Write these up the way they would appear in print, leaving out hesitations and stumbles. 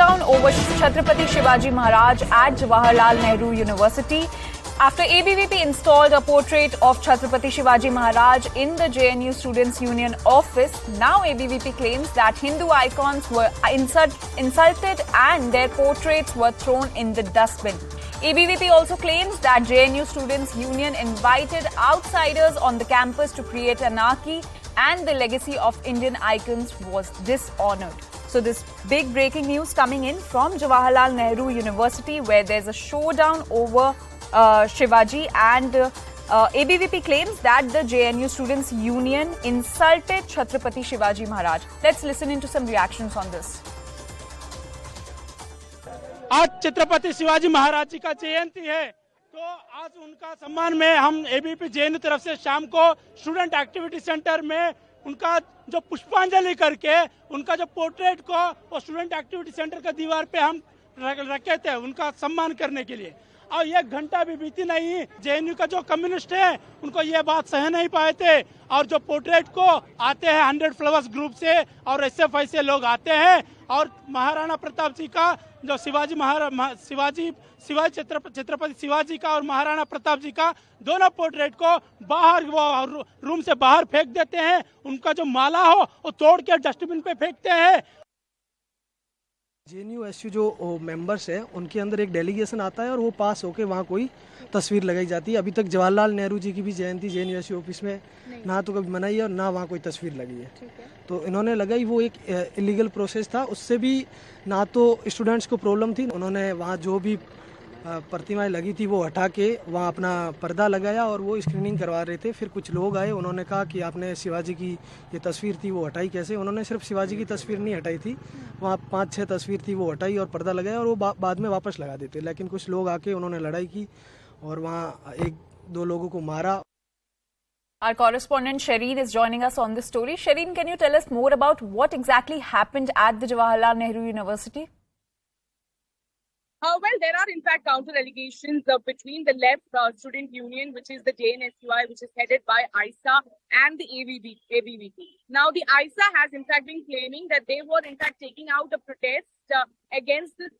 showdown over Chhatrapati Shivaji Maharaj at Jawaharlal Nehru University. After ABVP installed a portrait of Chhatrapati Shivaji Maharaj in the JNU Students' Union office, now ABVP claims that Hindu icons were insulted and their portraits were thrown in the dustbin. ABVP also claims that JNU Students' Union invited outsiders on the campus to create anarchy and the legacy of Indian icons was dishonored. So this big breaking news coming in from Jawaharlal Nehru University, where there's a showdown over Shivaji, and ABVP claims that the JNU Students' Union insulted Chhatrapati Shivaji Maharaj. Let's listen into some reactions on this. आज छत्रपति शिवाजी महाराज जी का जयंती है, तो आज उनका सम्मान में हम ABVP JNU तरफ से शाम को स्टूडेंट एक्टिविटी सेंटर में उनका जो पुष्पांजलि करके उनका जो पोर्ट्रेट को वो स्टूडेंट एक्टिविटी सेंटर का दीवार पे हम रखे थे उनका सम्मान करने के लिए। और ये घंटा भी बीती नहीं, जेएनयू का जो कम्युनिस्ट है उनको ये बात सह नहीं पाए थे, और जो पोर्ट्रेट को आते हैं 100 फ्लावर्स ग्रुप से और एसएफआई से लोग आते हैं और महाराणा प्रताप जी का जो छत्रपति शिवाजी का और महाराणा प्रताप जी का दोनों पोर्ट्रेट को बाहर वो रूम से बाहर फेंक देते हैं। उनका जो माला हो वो तोड़ के डस्टबिन पे फेंकते हैं। JNUSU जो मेंबर्स है उनके अंदर एक डेलीगेशन आता है और वो पास होके वहाँ कोई तस्वीर लगाई जाती है। अभी तक जवाहरलाल नेहरू जी की भी जयंती JNUSU ऑफिस में ना तो कभी मनाई है और ना वहाँ कोई तस्वीर लगी है। तो इन्होंने लगाई, वो एक इलीगल प्रोसेस था, उससे भी ना तो स्टूडेंट्स को प्रॉब्लम थी। उन्होंने वहाँ जो भी प्रतिमाएं लगी थी वो हटा के वहाँ अपना पर्दा लगाया और वो स्क्रीनिंग करवा रहे थे। फिर कुछ लोग आए, उन्होंने कहा कि आपने शिवाजी की ये तस्वीर थी वो हटाई कैसे। उन्होंने सिर्फ शिवाजी की तस्वीर नहीं हटाई थी, वहाँ 5-6 तस्वीर थी वो हटाई और पर्दा लगाया और वो बाद में वापस लगा देते। लेकिन कुछ लोग आके उन्होंने लड़ाई की और वहाँ 1-2 लोगों को मारा। Our correspondent Shireen is joining us on this story. Shireen, can you tell us more about what exactly happened at the Jawaharlal Nehru University? Well, there are in fact counter allegations between the left student union, which is the JNSUI, which is headed by ISA, and the ABVP. Now, the ISA has in fact been claiming that they were in fact taking out a protest against the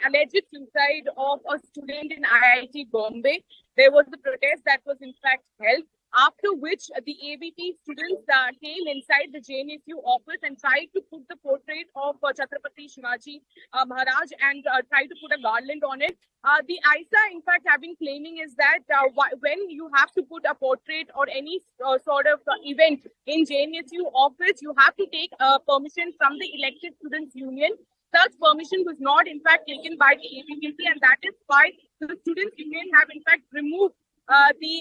alleged suicide of a student in IIT Bombay. There was a protest that was in fact held, after which the ABP students came inside the JNUSU office and tried to put the portrait of Chhatrapati Shivaji Maharaj and tried to put a garland on it. The ISA, in fact, have been claiming is that when you have to put a portrait or any sort of event in JNUSU office, you have to take permission from the elected students' union. Such permission was not, in fact, taken by the ABVP, and that is why the students' union have, in fact, removed the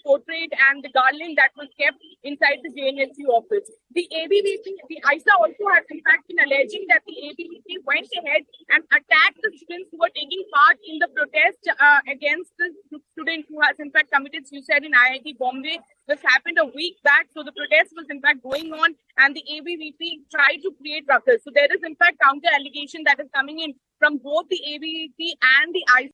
portrait and the garland that was kept inside the JNSU office. The ABVP, the ISA also has in fact been alleging that the ABVP went ahead and attacked the students who were taking part in the protest against the student who has in fact committed suicide in IIT Bombay. This happened a week back, so the protest was in fact going on and the ABVP tried to create ruckus. So there is in fact counter allegation that is coming in from both the ABVP and the ISA.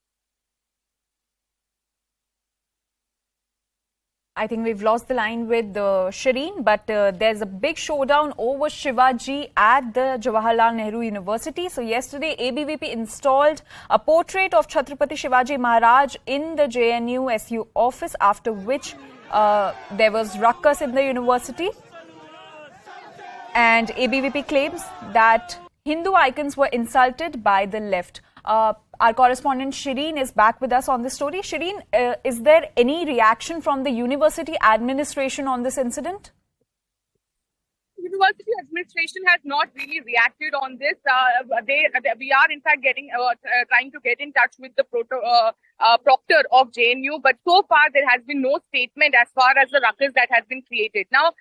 I think we've lost the line with Shireen, but there's a big showdown over Shivaji at the Jawaharlal Nehru University. So yesterday, ABVP installed a portrait of Chhatrapati Shivaji Maharaj in the JNUSU office, after which there was ruckus in the university. And ABVP claims that Hindu icons were insulted by the left. Our correspondent Shireen is back with us on this story. Shireen, is there any reaction from the university administration on this incident? University administration has not really reacted on this. We are in fact trying to get in touch with the proctor of JNU, but so far there has been no statement as far as the ruckus that has been created. Now,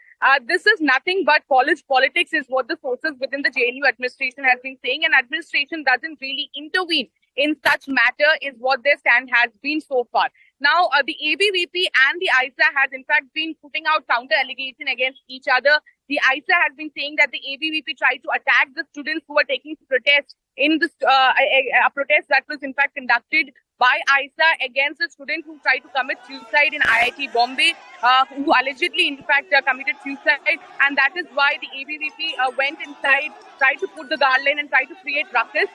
this is nothing but college politics is what the sources within the JNU administration has been saying, and administration doesn't really intervene in such matter is what their stand has been so far. Now, the ABVP and the ISA has in fact been putting out counter allegation against each other. The ISA has been saying that the ABVP tried to attack the students who were taking protest in this a protest that was in fact conducted by ISA against a student who tried to commit suicide in IIT Bombay, who allegedly in fact committed suicide, and that is why the ABVP went inside, tried to put the garland and tried to create ruckus.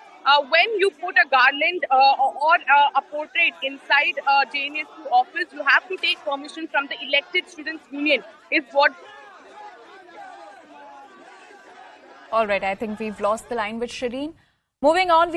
When you put a garland or a portrait inside a JNUSU office, you have to take permission from the elected students' union. Is what. All right, I think we've lost the line with Shireen. Moving on.